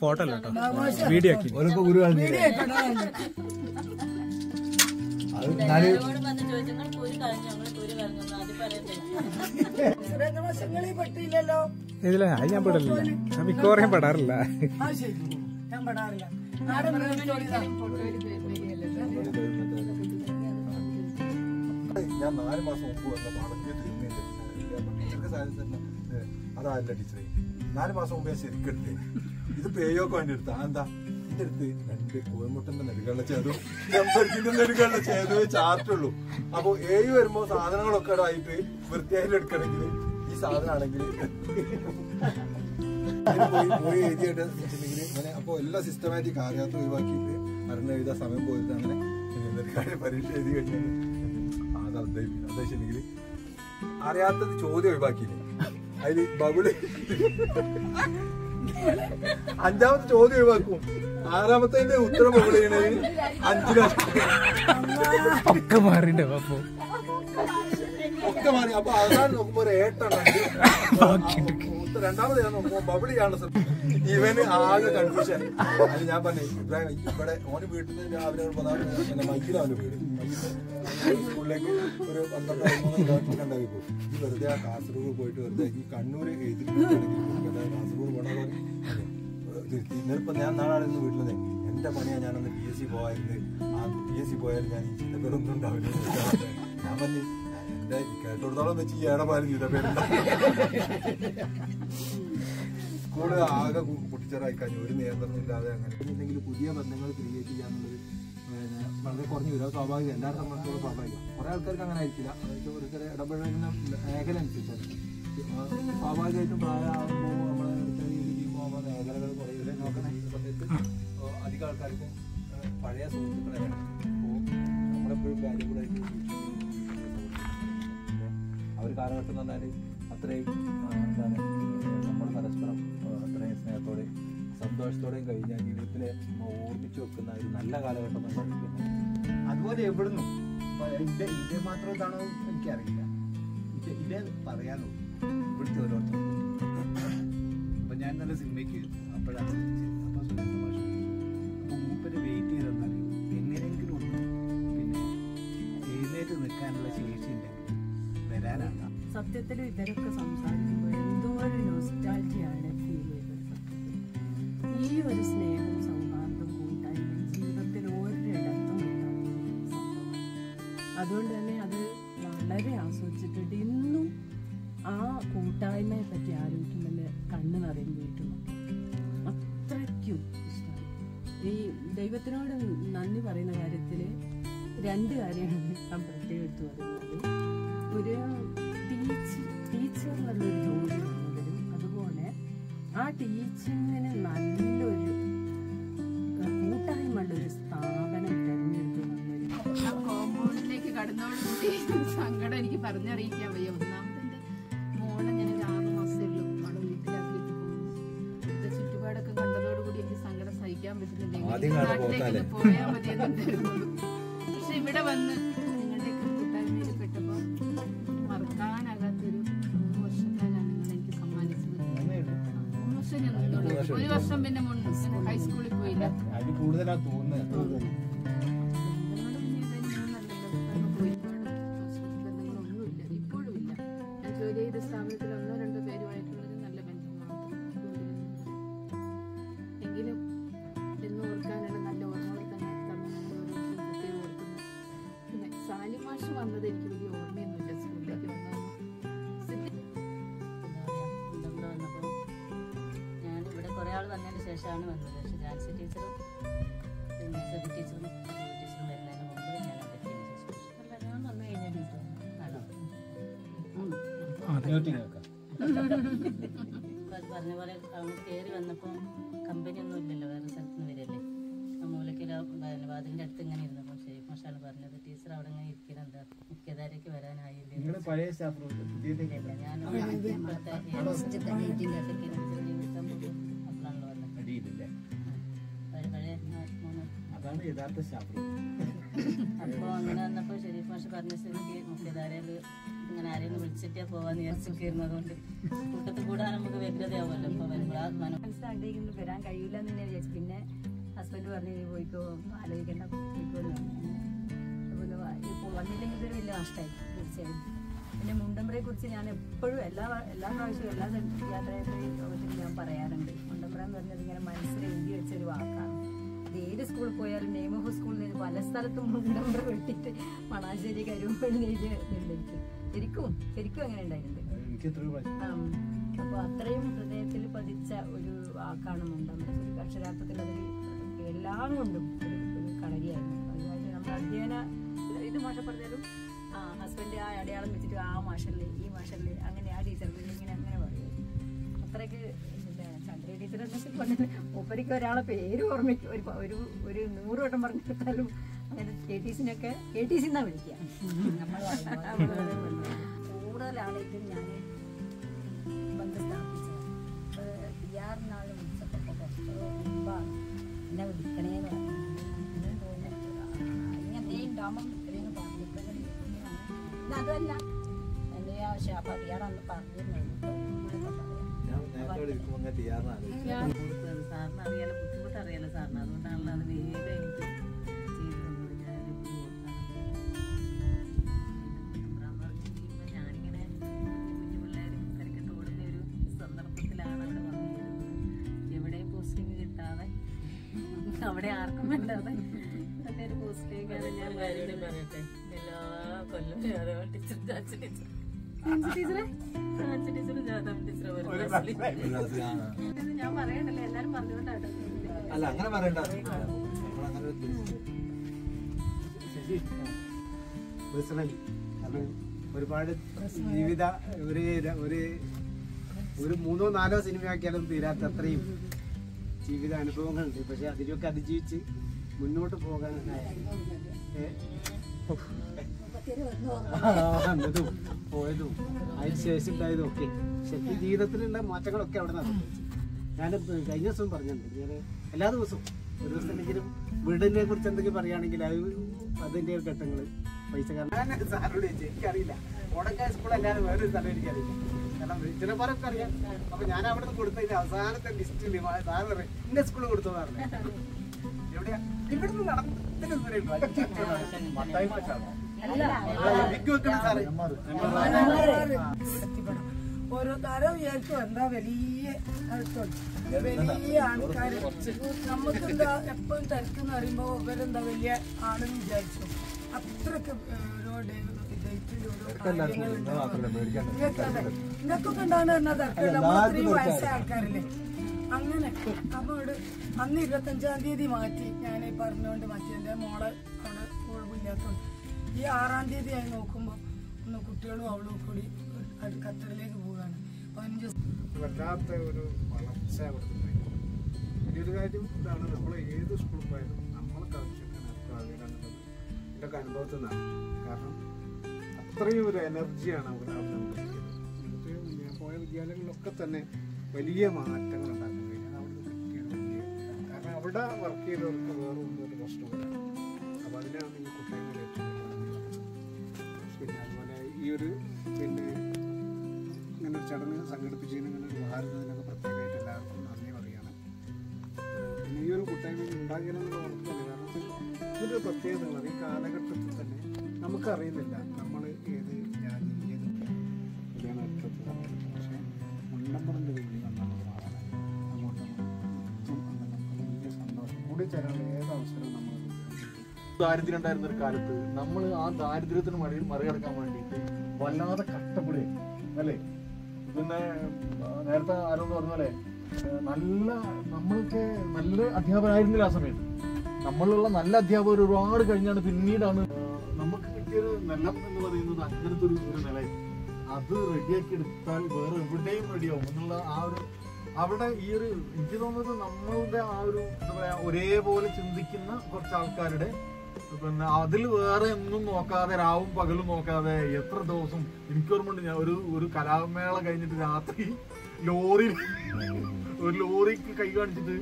Photo അല്ല കേട്ടോ, video ആക്കി. ഇതില്ല, അത് ഞാൻ പെടില്ല, ഞാൻ മിക്കവാറും പെടാറില്ല. ഞാൻ 4 മാസം മുമ്പ് വന്ന പാടത്തിന് അതല്ല ടീച്ചറെ, 4 മാസം മുമ്പ് ഞാൻ ശരിക്കും എടുത്തേ. ഇത് പേയൊക്കെ വേണ്ടി എടുത്താ. എന്താ ഇതിന്റെ അടുത്ത് 2 കോയമുട്ടന്റെ നെടുകളുടെ ചേതും ചെമ്പരത്തിന്റെ നെടുകളുടെ ചേതുവേ ചാർട്ടുള്ളൂ. അപ്പൊ വരുമ്പോ സാധനങ്ങളൊക്കെ ആയിട്ട് വൃത്തിയായി എടുക്കണമെങ്കിൽ ഈ സാധനം ആണെങ്കിൽ പോയി എഴുതിയായിട്ട് വെച്ചിട്ടുണ്ടെങ്കിൽ അങ്ങനെ. അപ്പൊ എല്ലാം സിസ്റ്റമാറ്റിക് അറിയാത്ത ഒഴിവാക്കിയിട്ട് അറിഞ്ഞ എഴുതാൻ സമയം പോയിട്ട് അങ്ങനെ പരീക്ഷ എഴുതി കഴിഞ്ഞാൽ അതെങ്കിൽ അറിയാത്തത് ചോദ്യം ഒഴിവാക്കിയില്ലേ, അതില് ബബിള് 5ാമത്തെ ചോദ്യം ഒഴിവാക്കും, 6ാമത്തെ ഉത്തരം ബബിൾ ചെയ്യണത് 5 ഒക്കെ മാറിണ്ടോ? ഒക്കെ മാറി. അപ്പൊ അവസാനം നോക്കുമ്പോ ഒരു ഏട്ടുണ്ടെങ്കിൽ 2ാമത് ഞാൻ നോക്കുമ്പോ ബബിൾ ചെയ്യാനുള്ള ഇവന് ആകെ കൺഫ്യൂഷൻ. അത് ഞാൻ പറഞ്ഞു ഇവിടെ ഓന് വീട്ടിൽ നിന്ന് രാവിലെ പിന്നെ മയ്യിലാണ് വീട്. സ്കൂളിലേക്ക് ഒരു 12-13 കിലോമീറ്റർ ഉണ്ടാക്കി പോകും. ഈ വെറുതെ ആ കാസർഗോഡ് പോയിട്ട് വെറുതെ ഈ കണ്ണൂർ എഴുതിയിട്ടുണ്ടെങ്കിൽ കാസർഗോഡ് പോകണ ഇന്നിപ്പം ഞാൻ നാളെ വീട്ടിലെ എന്റെ പണിയാണ് ഞാനൊന്ന് PSC പോയായിരുന്നു. ആ PSC പോയാൽ ഞാൻ ഈ ചിന്തപ്പേരൊന്നും ഉണ്ടാവില്ല. ഞാൻ പറഞ്ഞു എന്റെ കേട്ടോടത്തോളം വെച്ച് ഈ ഏടപാലും ചിന്തപ്പേരുണ്ടാവും. സ്കൂള് ആകെ പൊട്ടിച്ചറായി കഴിഞ്ഞു, ഒരു നിയന്ത്രണം ഇല്ലാതെ. അങ്ങനെ എന്തെങ്കിലും പുതിയ ബന്ധങ്ങൾ ക്രിയേറ്റ് ചെയ്യാന്നുള്ളത് വളരെ കുറഞ്ഞു വരും. സ്വാഭാവികം, എല്ലാവരും സംബന്ധിച്ചുള്ള സ്വാഭാവികം. കുറെ ആൾക്കാർക്ക് അങ്ങനെ ആയിരിക്കില്ല, ഓരോരുത്തരെ ഇടപെടുന്ന മേഖല അനുസരിച്ചാണ്. സ്വാഭാവികമായിട്ടും പ്രായമാകുമ്പോൾ നമ്മളെ മേഖലകൾ കുറയില്ല. നോക്കണ സമയത്ത് അധികം ആൾക്കാർക്കും പഴയ സുഹൃത്തുക്കളെ വേണം. അപ്പോൾ നമ്മളെപ്പോഴും വാല്യബിളായിട്ട് ആ ഒരു കാലഘട്ടം എന്ന് പറഞ്ഞാൽ അത്രയും എന്താണ് നമ്മൾ പരസ്പരം അത്രയും സ്നേഹത്തോടെ സന്തോഷത്തോടെയും കഴിഞ്ഞ ജീവിതത്തിൽ ഓർമ്മിച്ചു വെക്കുന്ന ഒരു നല്ല കാലഘട്ടം എന്നാണ്. അതുപോലെ എവിടുന്നു ഇന്ത്യ മാത്രം ഇതാണോ എനിക്കറിയില്ല, ഇതേ പറയാനോ ഇവിടുത്തെ ഓരോരുത്തർ. അപ്പൊ ഞാൻ നല്ല സിനിമയ്ക്ക് അപ്പോഴാണ് അപ്പൊ മൂപ്പര് വെയിറ്റ് ചെയ്തെന്നറിയും എങ്ങനെയെങ്കിലും ഒന്ന് പിന്നെ എഴുന്നേറ്റ് നിൽക്കാനുള്ള ശേഷി ഉണ്ടെങ്കിൽ വരാനാണ്. സത്യത്തിൽ ഇവരൊക്കെ സംസാരിക്കുമ്പോൾ എന്തോ ഒരു നൊസ്റ്റാൾജിയാണ് ഫീൽ ചെയ്തത്. ഈ ഒരു സ്നേഹവും സൗഹാർദ്ദവും കൂട്ടായ്മയും ജീവിതത്തിൽ ഒരിടത്തും ഇല്ലാത്ത സംഭവം. അതുകൊണ്ട് തന്നെ അത് വളരെ ആസ്വദിച്ചിട്ടുണ്ട്. ഇന്നും ആ കൂട്ടായ്മയെ പറ്റി ആലോചിക്കുമ്പോൾ കണ്ണ് നിറയും വീട്ടുമൊക്കെ അത്രയ്ക്കും ഇഷ്ടമായി. ഈ ദൈവത്തിനോട് നന്ദി പറയുന്ന കാര്യത്തിൽ 2 കാര്യമാണ് ഞാൻ പ്രത്യേകം എടുത്തു പറയുന്നത്. ഒരു ടീച്ചർ എന്നുള്ളൊരു ജോലി വന്നതിലും അതുപോലെ ആ ടീച്ചിങ്ങിന് നല്ലൊരു കൂട്ടായ്മയുള്ളൊരു സ്ഥാപനം തിരഞ്ഞെടുത്ത് വന്നൊരു കോമ്പൗണ്ടിലേക്ക് കടന്നോടുകൂടി സങ്കടം എനിക്ക് പറഞ്ഞറിയിക്കാൻ വയ്യ. ഒന്നാമത്തെ മോളെ ഞാൻ ഒരു 6 മാസമേ ഉള്ളൂ അവിടെ വീട്ടിലാക്കിയിട്ട് പോകുന്നു. ഇവിടുത്തെ ചുറ്റുപാടൊക്കെ കണ്ടതോടുകൂടി എനിക്ക് സങ്കടം സഹിക്കാൻ പറ്റുന്നില്ല. നാട്ടിലേക്ക് പോയാൽ മതിയെന്നുണ്ടായിരുന്നു. പക്ഷെ ഇവിടെ വന്ന് നിങ്ങളുടെയൊക്കെ കൂട്ടായ്മയിൽ പെട്ടപ്പോൾ മറക്കാനാകാത്തൊരു 3 വർഷക്കാലാണ് നിങ്ങൾ എനിക്ക് സമ്മാനിച്ചത്. 3 വർഷം ഞാൻ നിന്നോളൂ. 1 വർഷം പിന്നെ ഹൈസ്കൂളിൽ പോയില്ല. കൂടുതലാണ് തോന്നുന്നത്. ബന്ധങ്ങളൊന്നുമില്ല, ഇപ്പോഴും ഇല്ല. ഞാൻ ജോലി ചെയ്ത സ്ഥാപനത്തിൽ 1-2 പേരുമായിട്ടുള്ളൊരു നല്ല ബന്ധം മാത്രം. എങ്കിലും എന്ന് ഓർക്കാനുള്ള നല്ല ഓർമ്മകൾ തന്നെ തമ്മിൽ ഓരോരുത്തരും പ്രത്യേകം ഓർക്കുന്നു. പിന്നെ സാലിം മാഷ് വന്നത് എനിക്ക് വലിയ ഓർമ്മയൊന്നുമില്ല. സ്കൂളിലേക്ക് വന്നപ്പോൾ ഞാനിവിടെ കുറേ ആൾ വന്നതിന് ശേഷമാണ് വന്നത്. പക്ഷെ ജാൻസി ടീച്ചറും പിന്നെ സബി ടീച്ചറും ടീച്ചറും വരുന്നതിന് മുമ്പ് ഞാൻ പറ്റിയതിന് ശേഷം ഞാൻ വന്നു കഴിഞ്ഞാൽ ടീച്ചർ പറഞ്ഞ പോലെ അങ്ങോട്ട് കയറി വന്നപ്പോൾ കമ്പനി ഒന്നും ഇല്ലല്ലോ, വേറെ സ്ഥലത്ത് നിന്ന് വരല്ലേ. ആ മൂലയ്ക്കൊരു വാതിലിൻ്റെ അടുത്ത് ഇങ്ങനെ ഇരുന്നപ്പോൾ ഷെരീഫ് മാഷാണ് പറഞ്ഞത് ടീച്ചർ അവിടെ ഇങ്ങനെ ഇരിക്കണം, എന്താ മുഖ്യധാരയ്ക്ക് വരാനായില്ലേ. ഞാൻ അപ്പോഴാണല്ലോ പറഞ്ഞത്. പഴയ അതാണ് യഥാർത്ഥ സ്റ്റാഫ്. അപ്പോൾ അങ്ങനെ വന്നപ്പോൾ ഷെരീഫ് മാഷ് പറഞ്ഞ സ്ഥിതിക്ക് മുഖ്യധാരയിൽ ഇങ്ങനെ ആരെയും വിളിച്ചിട്ടേ പോവാന്ന് വിചാരിച്ചിരിക്കുന്നു. അതുകൊണ്ട് കൂട്ടത്തിൽ കൂടാൻ നമുക്ക് വ്യഗ്രതയാവുമല്ലോ. ഇപ്പോൾ മനസ്സിലാക്കിയിരിക്കുന്നത് വരാൻ കഴിയില്ല എന്ന് തന്നെ വിചാരിച്ചു. പിന്നെ ഹസ്ബൻഡ് പറഞ്ഞു നീ പോയിക്കോ, ആലോചിക്കേണ്ട പോയിക്കോന്ന് ഇപ്പോൾ വന്നില്ലെങ്കിൽ ഇതൊരു വലിയ നഷ്ടമായി തീർച്ചയായും. പിന്നെ മുണ്ടമ്പ്രയെ കുറിച്ച് ഞാൻ എപ്പോഴും എല്ലാ പ്രാവശ്യവും എല്ലാ യാത്രയാത്രയും ഞാൻ പറയാറുണ്ട്. മുണ്ടമ്പ്ര എന്ന് പറഞ്ഞത് ഇങ്ങനെ മനസ്സിൽ എഴുതി വെച്ചൊരു വാക്കാണ്. ഇത് ഏത് സ്കൂളിൽ പോയാലും നെയിം ഓഫ് സ്കൂളിൽ നിന്ന് പല സ്ഥലത്തും മുണ്ടമ്പ്ര വെട്ടിട്ട് മണാശ്ശേരി കരുവപ്പള്ളി എഴുതിയിട്ടുണ്ട്. എനിക്ക് ശരിക്കും അങ്ങനെ ഉണ്ടായിട്ടുണ്ട്. അപ്പോൾ അത്രയും ഹൃദയത്തിൽ പതിച്ച ഒരു വാക്കാണ് മുണ്ടമ്പ്ര. ശരിക്കും അക്ഷരാർത്ഥത്തിൽ അതൊരു എല്ലാം കൊണ്ടും ഒരു കളരിയായിരുന്നു. അതുമായിട്ട് നമ്മൾ അധ്യയന ഇത് മാഷ പറഞ്ഞാലും ഹസ്ബൻഡ് ആ അടയാളം വെച്ചിട്ട് ആ മാഷല്ലേ ഈ മാഷല്ലേ അങ്ങനെ ആ ടീച്ചറിൽ ഇങ്ങനെ അങ്ങനെ പറയും. അത്രയ്ക്ക് ചന്ദ്ര ടീച്ചർ എന്നൊക്കെ പറഞ്ഞാൽ മൂപ്പരിക്ക് ഒരാളെ പേര് ഓർമ്മയ്ക്ക് ഒരു 100 വട്ടം പറഞ്ഞു കൊടുത്താലും അങ്ങനെ KTC എന്നാ വിളിക്കുക. കൂടുതൽ ആളായിട്ടും ഞാൻ ബന്ധം സ്ഥാപിച്ചത് PR നാളെ വിളിച്ചപ്പോൾ കുറച്ച് മുമ്പാണ് എന്നെ വിളിക്കണേന്ന് പറഞ്ഞു. ഇങ്ങനെ ഉണ്ടാകുമ്പം ഇത്രയും പറഞ്ഞിട്ട് അതല്ല എന്റെ PR അന്ന് പറഞ്ഞിരുന്നു. സാറിന് അറിയാലോ, ബുദ്ധിമുട്ട് അറിയാലോ സാറിന്. അതുകൊണ്ടാണല്ലോ അത് വേഗം എനിക്ക് ചെയ്തു തന്നത്. ഞാനിങ്ങനെ കുഞ്ഞു പിള്ളേരും കരിക്കട്ട് ഓടുന്ന ഒരു സന്ദർഭത്തിലാണ് അവിടെ വന്നിരുന്നത്. എവിടെയും പോസ്റ്റിംഗ് കിട്ടാതെ, അവിടെ ആർക്കും വേണ്ടാതെ എൻ്റെ ഒരു പോസ്റ്റിലേക്കാണ് ഞാൻ കാര്യം പറയട്ടെ. എല്ലാ കൊല്ലം ഞാൻ പറയണ്ടല്ലോ, എല്ലാരും പറഞ്ഞുകൊണ്ടാട്ടോ. അല്ല അങ്ങനെ പറയണ്ട. പേഴ്സണലി കാരണം ഒരുപാട് ജീവിത ഒരു 3-4 സിനിമയാക്കിയാലും തീരാത്ത അത്രയും ജീവിത അനുഭവങ്ങളുണ്ട്. പക്ഷെ അതിലൊക്കെ അതിജീവിച്ച് മുന്നോട്ട് പോകാൻ വന്നതും പോയതും അതിന് ശേഷം ഉണ്ടായതും ഒക്കെ ശരിക്കും ജീവിതത്തിലുള്ള മാറ്റങ്ങളൊക്കെ അവിടെ നടന്നു. ഞാൻ കഴിഞ്ഞ ദിവസവും പറഞ്ഞിട്ടുണ്ട്, ഞാൻ എല്ലാ ദിവസവും ഒരു ദിവസമെങ്കിലും വീടിനെ കുറിച്ച് എന്തെങ്കിലും പറയുകയാണെങ്കിൽ അതിൻ്റെ ഘട്ടങ്ങൾ പൈസ കാരണം സാറിനോട് ചോദിച്ചു. എനിക്കറിയില്ല, ഓടക്കായ സ്കൂൾ അല്ലാതെ വേറൊരു സ്ഥലം എനിക്കറിയില്ല. കാരണം ചിലപ്പോഴൊക്കെ അറിയാം. അപ്പൊ ഞാൻ അവിടെ നിന്ന് കൊടുത്തതിന്റെ അവസാനത്തെ ലിസ്റ്റിൽ സാറ് പറയും എന്റെ സ്കൂളിൽ കൊടുത്തു പറഞ്ഞു. എവിടെയാ? ഇവിടുന്ന് നടന്നതിന് ഓരോ തരം വിചാരിച്ചു എന്താ വലിയ വലിയ ആൾക്കാര് നമുക്ക് എന്താ എപ്പോഴും തിരക്കെന്ന് പറയുമ്പോ ഇവരെന്താ വലിയ ആണെന്ന് വിചാരിച്ചു. അത്രക്ക് ഓരോ ഇങ്ങക്കൊക്കെ ഉണ്ടാവുന്ന പറഞ്ഞാൽ തിരക്കില്ല. നമ്മളത്രയും വയസ്സായ ആൾക്കാരില്ലേ അങ്ങനെ. അപ്പൊ അന്ന് 25-ാം തീയതി മാറ്റി, ഞാൻ പറഞ്ഞുകൊണ്ട് മാറ്റി. എന്റെ മോളെ അവിടെ കുഴപ്പമില്ലാത്തോണ്ട് ഈ 6-ാം തീയതി ആയി നോക്കുമ്പോ ഒന്ന് കുട്ടികളും അവളും കൂടി ഖത്തറിലേക്ക് പോവുകയാണ്. 15 വല്ലാത്ത ഒരു വളർച്ച വലിയൊരു കാര്യം ഇതാണ്. നമ്മൾ ഏത് സ്കൂളിൽ പോയാലും നമ്മൾക്ക് ആവശ്യത്തിനുള്ളത് ഇതൊക്കെ അനുഭവത്തിൽ നിന്നാണ്. കാരണം അത്രയും ഒരു എനർജിയാണ് അവിടെ ഞാൻ പോയ വിദ്യാലയങ്ങളിലൊക്കെ തന്നെ വലിയ മാറ്റങ്ങൾ ഉണ്ടാക്കാൻ കഴിഞ്ഞാൽ അവിടെ കിട്ടിയ കാരണം അവിടെ വർക്ക് ചെയ്തവർക്ക് വേറെ ഒന്നും ഒരു പ്രശ്നമില്ല. അപ്പോൾ അതിനാണ് ഈ കുട്ടികളുടെ ഏറ്റവും പിന്നെ അതുപോലെ ഈ ഒരു പിന്നെ ഇങ്ങനെ ഒരു ചടങ്ങ് സംഘടിപ്പിച്ചതിന് ഇങ്ങനെ ഒരു ഉപഹാരത്തിനൊക്കെ പ്രത്യേകമായിട്ട് എല്ലാവർക്കും നന്ദി പറയുകയാണ്. പിന്നെ ഈ ഒരു കൂട്ടായ്മ ഉണ്ടാക്കിയെന്നുള്ള ഉറപ്പില്ല. കാരണം ഇതൊരു പ്രത്യേകതകളാണ്. ഈ കാലഘട്ടത്തിൽ തന്നെ നമുക്കറിയുന്നില്ല നമ്മൾ ഏത് ജാതി ഏത് കല്യാണ അർത്ഥത്തിൽ. പക്ഷേ മുണ്ടമ്പറിൻ്റെ വീട്ടിൽ നമ്മൾ അങ്ങോട്ടും വലിയ സന്തോഷം കൂടി ചേരാൻ ഏത് അവസരം നമ്മൾ ദാരിദ്ര്യം ഉണ്ടായിരുന്ന ഒരു കാലത്ത് നമ്മൾ ആ ദാരിദ്ര്യത്തിന് മറികടക്കാൻ വേണ്ടിയിട്ട് വല്ലാതെ കഷ്ടപ്പെടുകയും അല്ലേ. പിന്നെ നേരത്തെ ആരോട് പറഞ്ഞ പോലെ നമ്മൾക്ക് നല്ല അധ്യാപകരായിരുന്നില്ല ആ സമയത്ത്. നമ്മളുള്ള നല്ല അധ്യാപകർ ഒരുപാട് കഴിഞ്ഞാണ് പിന്നീടാണ് നമുക്ക് കിട്ടിയൊരു നിലം എന്ന് പറയുന്നത് അങ്ങനത്തെ ഒരു നിലയിൽ അത് റെഡിയാക്കി എടുത്താൽ വേറെ എവിടെയും റെഡിയാവും എന്നുള്ള ആ ഒരു അവിടെ ഈ ഒരു എനിക്ക് തോന്നുന്നത് നമ്മളുടെ ആ ഒരു എന്താ പറയാ ഒരേപോലെ ചിന്തിക്കുന്ന കുറച്ച് ആൾക്കാരുടെ പിന്നെ അതിൽ വേറെ ഒന്നും നോക്കാതെ രാവും പകലും നോക്കാതെ എത്ര ദിവസം എനിക്കോർമ്മയുണ്ട്. ഞാൻ ഒരു കലാമേള കഴിഞ്ഞിട്ട് രാത്രി ഒരു ലോറിക്ക് കൈ കാണിച്ചിട്ട്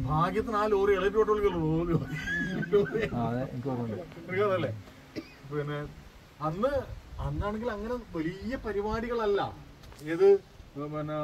ഭാഗ്യത്തിന് ആ ലോറി ഇളയല്ലേ. പിന്നെ അന്നാണെങ്കിൽ അങ്ങനെ വലിയ പരിപാടികളല്ല. ഏത് പിന്നെ